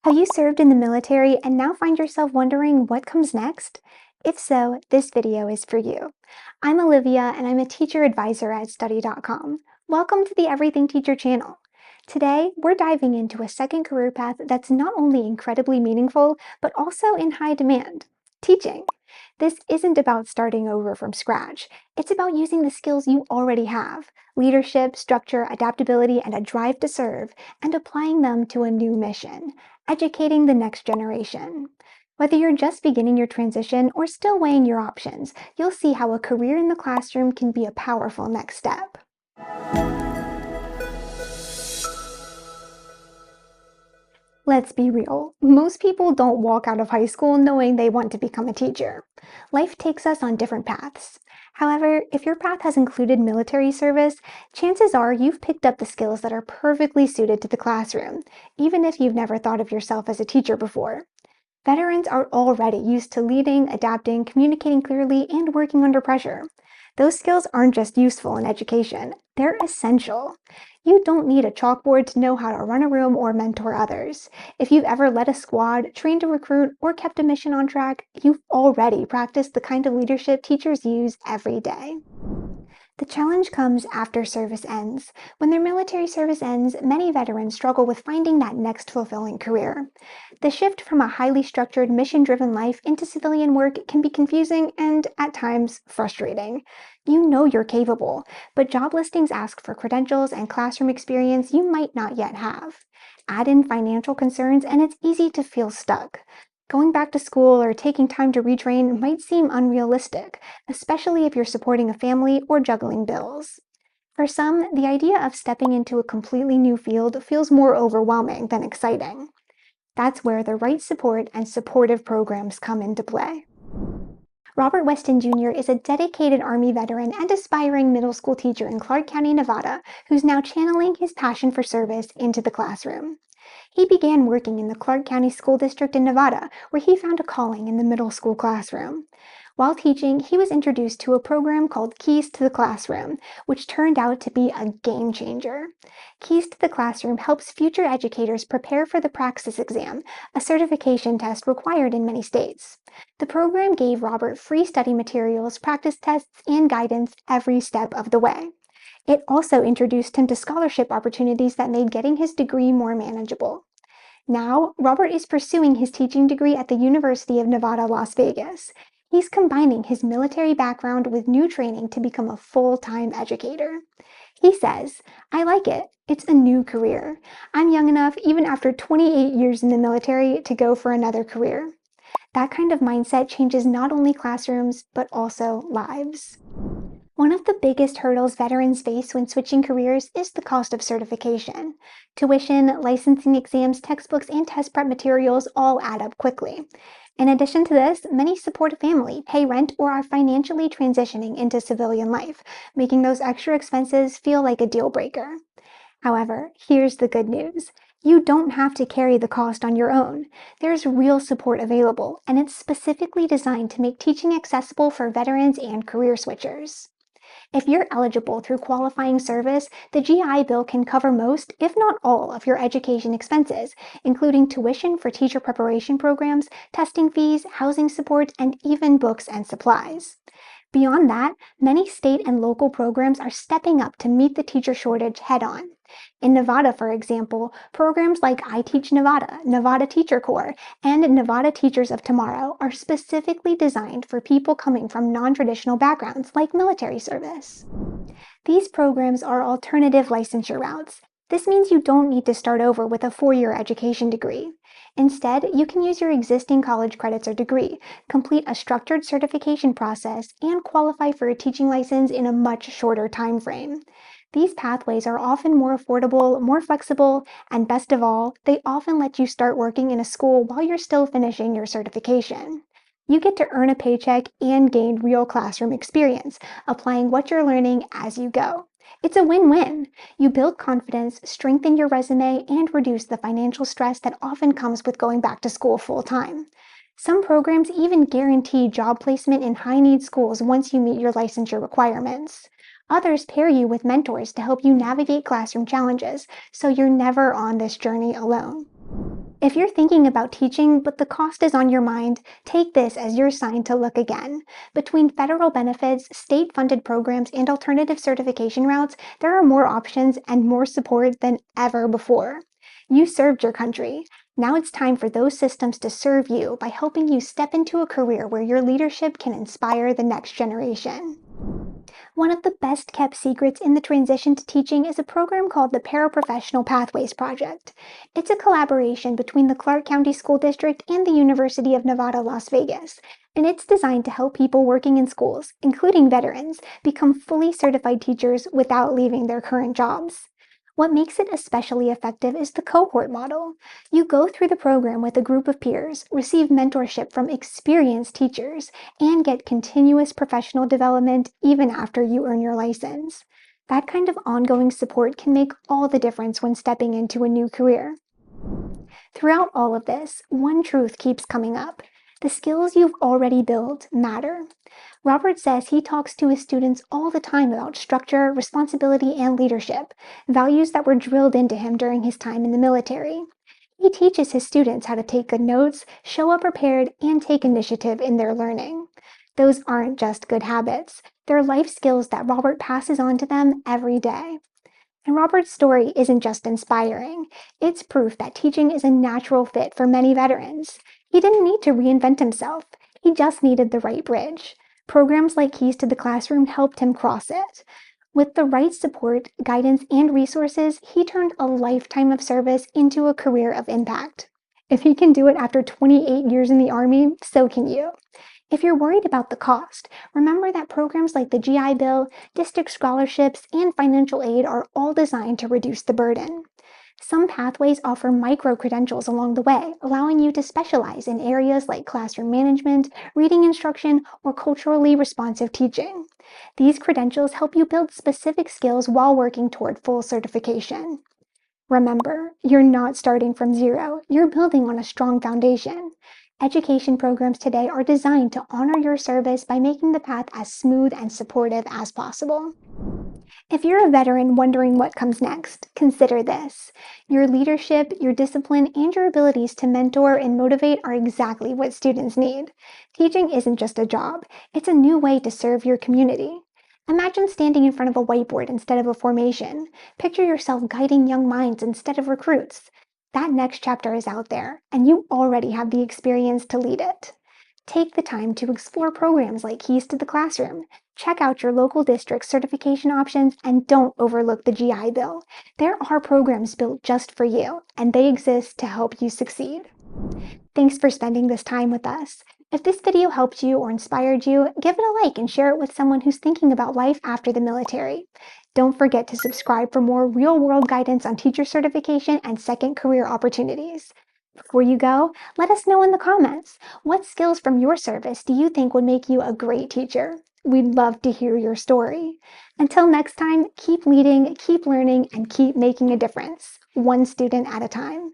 Have you served in the military and now find yourself wondering what comes next? If so, this video is for you. I'm Olivia and I'm a teacher advisor at study.com. Welcome to the Everything Teacher channel. Today, we're diving into a second career path that's not only incredibly meaningful, but also in high demand: teaching. This isn't about starting over from scratch. It's about using the skills you already have: leadership, structure, adaptability, and a drive to serve, and applying them to a new mission: educating the next generation. Whether you're just beginning your transition or still weighing your options, you'll see how a career in the classroom can be a powerful next step. Let's be real. Most people don't walk out of high school knowing they want to become a teacher. Life takes us on different paths. However, if your path has included military service, chances are you've picked up the skills that are perfectly suited to the classroom, even if you've never thought of yourself as a teacher before. Veterans are already used to leading, adapting, communicating clearly, and working under pressure. Those skills aren't just useful in education, they're essential. You don't need a chalkboard to know how to run a room or mentor others. If you've ever led a squad, trained a recruit, or kept a mission on track, you've already practiced the kind of leadership teachers use every day. The challenge comes after service ends. When their military service ends, many veterans struggle with finding that next fulfilling career. The shift from a highly structured, mission-driven life into civilian work can be confusing and, at times, frustrating. You know you're capable, but job listings ask for credentials and classroom experience you might not yet have. Add in financial concerns and it's easy to feel stuck. Going back to school or taking time to retrain might seem unrealistic, especially if you're supporting a family or juggling bills. For some, the idea of stepping into a completely new field feels more overwhelming than exciting. That's where the right support and supportive programs come into play. Robert Weston Jr. is a dedicated Army veteran and aspiring middle school teacher in Clark County, Nevada, who's now channeling his passion for service into the classroom. He began working in the Clark County School District in Nevada, where he found a calling in the middle school classroom. While teaching, he was introduced to a program called Keys to the Classroom, which turned out to be a game changer. Keys to the Classroom helps future educators prepare for the Praxis exam, a certification test required in many states. The program gave Robert free study materials, practice tests, and guidance every step of the way. It also introduced him to scholarship opportunities that made getting his degree more manageable. Now, Robert is pursuing his teaching degree at the University of Nevada, Las Vegas. He's combining his military background with new training to become a full-time educator. He says, "I like it. It's a new career. I'm young enough, even after 28 years in the military, to go for another career." That kind of mindset changes not only classrooms, but also lives. One of the biggest hurdles veterans face when switching careers is the cost of certification. Tuition, licensing exams, textbooks, and test prep materials all add up quickly. In addition to this, many support a family, pay rent, or are financially transitioning into civilian life, making those extra expenses feel like a deal breaker. However, here's the good news. You don't have to carry the cost on your own. There's real support available, and it's specifically designed to make teaching accessible for veterans and career switchers. If you're eligible through qualifying service, the GI Bill can cover most, if not all, of your education expenses, including tuition for teacher preparation programs, testing fees, housing support, and even books and supplies. Beyond that, many state and local programs are stepping up to meet the teacher shortage head-on. In Nevada, for example, programs like I Teach Nevada, Nevada Teacher Corps, and Nevada Teachers of Tomorrow are specifically designed for people coming from non-traditional backgrounds like military service. These programs are alternative licensure routes. This means you don't need to start over with a four-year education degree. Instead, you can use your existing college credits or degree, complete a structured certification process, and qualify for a teaching license in a much shorter time frame. These pathways are often more affordable, more flexible, and best of all, they often let you start working in a school while you're still finishing your certification. You get to earn a paycheck and gain real classroom experience, applying what you're learning as you go. It's a win-win. You build confidence, strengthen your resume, and reduce the financial stress that often comes with going back to school full-time. Some programs even guarantee job placement in high-need schools once you meet your licensure requirements. Others pair you with mentors to help you navigate classroom challenges, so you're never on this journey alone. If you're thinking about teaching but the cost is on your mind, take this as your sign to look again. Between federal benefits, state-funded programs, and alternative certification routes, there are more options and more support than ever before. You served your country. Now it's time for those systems to serve you by helping you step into a career where your leadership can inspire the next generation. One of the best kept secrets in the transition to teaching is a program called the Paraprofessional Pathways Project. It's a collaboration between the Clark County School District and the University of Nevada, Las Vegas, and it's designed to help people working in schools, including veterans, become fully certified teachers without leaving their current jobs. What makes it especially effective is the cohort model. You go through the program with a group of peers, receive mentorship from experienced teachers, and get continuous professional development even after you earn your license. That kind of ongoing support can make all the difference when stepping into a new career. Throughout all of this, one truth keeps coming up. The skills you've already built matter. Robert says he talks to his students all the time about structure, responsibility, and leadership, values that were drilled into him during his time in the military. He teaches his students how to take good notes, show up prepared, and take initiative in their learning. Those aren't just good habits, they're life skills that Robert passes on to them every day. And Robert's story isn't just inspiring, it's proof that teaching is a natural fit for many veterans. He didn't need to reinvent himself, he just needed the right bridge. Programs like Keys to the Classroom helped him cross it. With the right support, guidance, and resources, he turned a lifetime of service into a career of impact. If he can do it after 28 years in the Army, so can you. If you're worried about the cost, remember that programs like the GI Bill, district scholarships, and financial aid are all designed to reduce the burden. Some pathways offer micro-credentials along the way, allowing you to specialize in areas like classroom management, reading instruction, or culturally responsive teaching. These credentials help you build specific skills while working toward full certification. Remember, you're not starting from zero, you're building on a strong foundation. Education programs today are designed to honor your service by making the path as smooth and supportive as possible. If you're a veteran wondering what comes next, consider this. Your leadership, your discipline, and your abilities to mentor and motivate are exactly what students need. Teaching isn't just a job, it's a new way to serve your community. Imagine standing in front of a whiteboard instead of a formation. Picture yourself guiding young minds instead of recruits. That next chapter is out there, and you already have the experience to lead it. Take the time to explore programs like Keys to the Classroom. Check out your local district's certification options and don't overlook the GI Bill. There are programs built just for you, and they exist to help you succeed. Thanks for spending this time with us. If this video helped you or inspired you, give it a like and share it with someone who's thinking about life after the military. Don't forget to subscribe for more real-world guidance on teacher certification and second career opportunities. Before you go, let us know in the comments, what skills from your service do you think would make you a great teacher? We'd love to hear your story. Until next time, keep leading, keep learning, and keep making a difference, one student at a time.